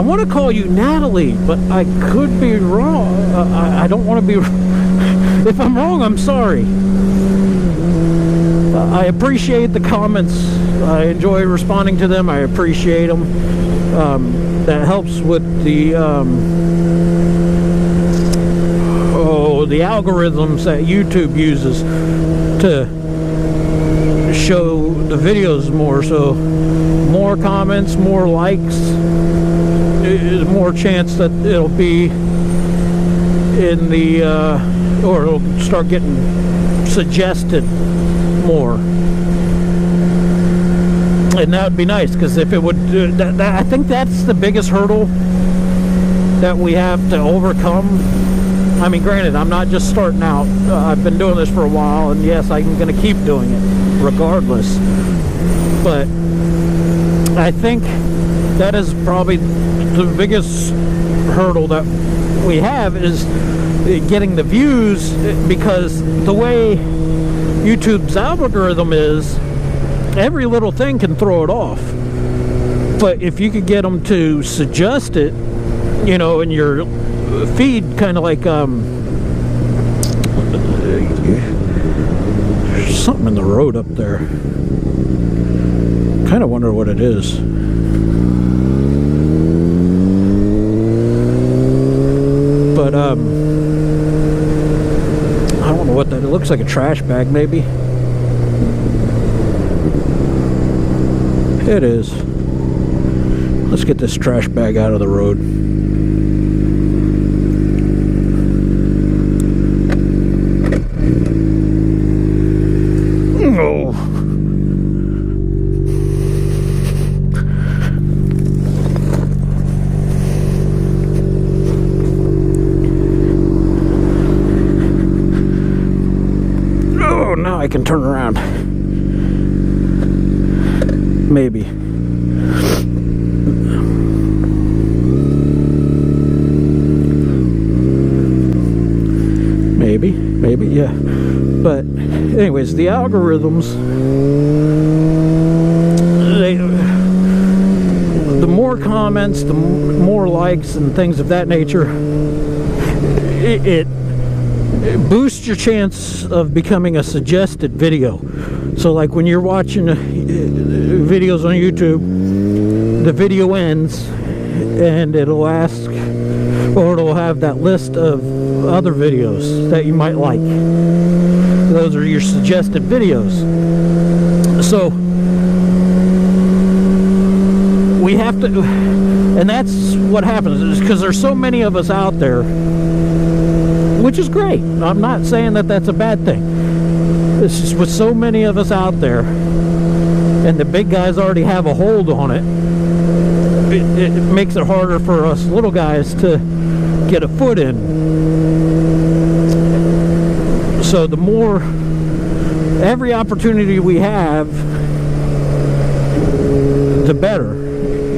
I want to call you Natalie, but I could be wrong. I don't want to be... If I'm wrong, I'm sorry. I appreciate the comments. I enjoy responding to them. I appreciate them. That helps with the the algorithms that YouTube uses to show the videos more. So more comments, more likes, more chance that it'll be in the or it'll start getting suggested more. And that would be nice, because if it would I think that's the biggest hurdle that we have to overcome. I mean, granted, I'm not just starting out. I've been doing this for a while, and yes, I'm going to keep doing it regardless. But I think that is probably the biggest hurdle that we have, is getting the views, because the way YouTube's algorithm is, every little thing can throw it off. But if you could get them to suggest it, you know, in your feed, kind of like there's something in the road up there. Kind of wonder what it is. But I don't know what that, it looks like a trash bag, maybe. It is. Let's get this trash bag out of the road. Oh. Oh, now I can turn around. Maybe. Maybe, yeah. But anyways, the algorithms, the more comments, the more likes and things of that nature, it boosts your chance of becoming a suggested video. So like when you're watching videos on YouTube, the video ends and it'll ask, or it'll have that list of other videos that you might like. Those are your suggested videos. So we have to, and that's what happens, is because there's so many of us out there, which is great. I'm not saying that that's a bad thing. It's just with so many of us out there, and the big guys already have a hold on it, it makes it harder for us little guys to get a foot in. So the more, every opportunity we have, the better,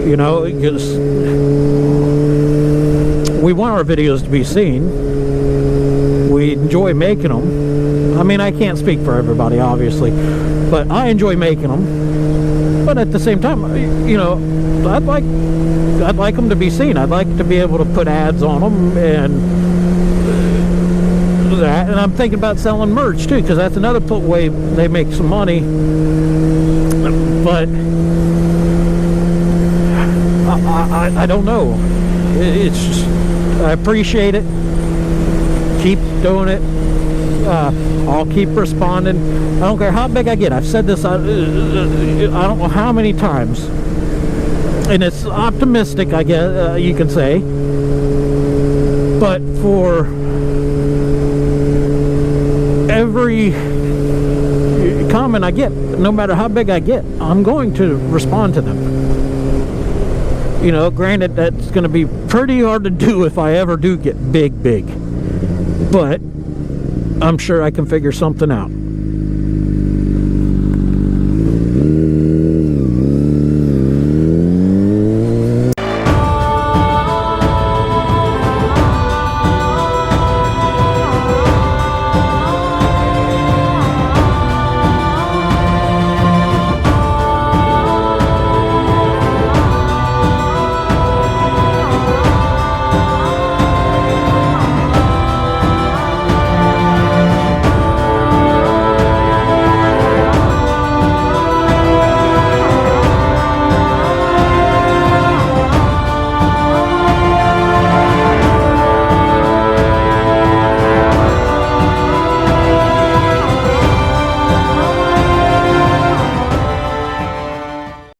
you know, because we want our videos to be seen. We enjoy making them. I mean, I can't speak for everybody, obviously, but I enjoy making them. But at the same time, you know, I'd like them to be seen. I'd like to be able to put ads on them and that. And I'm thinking about selling merch too, because that's another way they make some money. But I don't know. It's just, I appreciate it. Keep doing it. I'll keep responding. I don't care how big I get. I've said this I don't know how many times, and it's optimistic, I guess you can say, but for every comment I get, no matter how big I get, I'm going to respond to them. You know, granted, that's going to be pretty hard to do if I ever do get big, but I'm sure I can figure something out.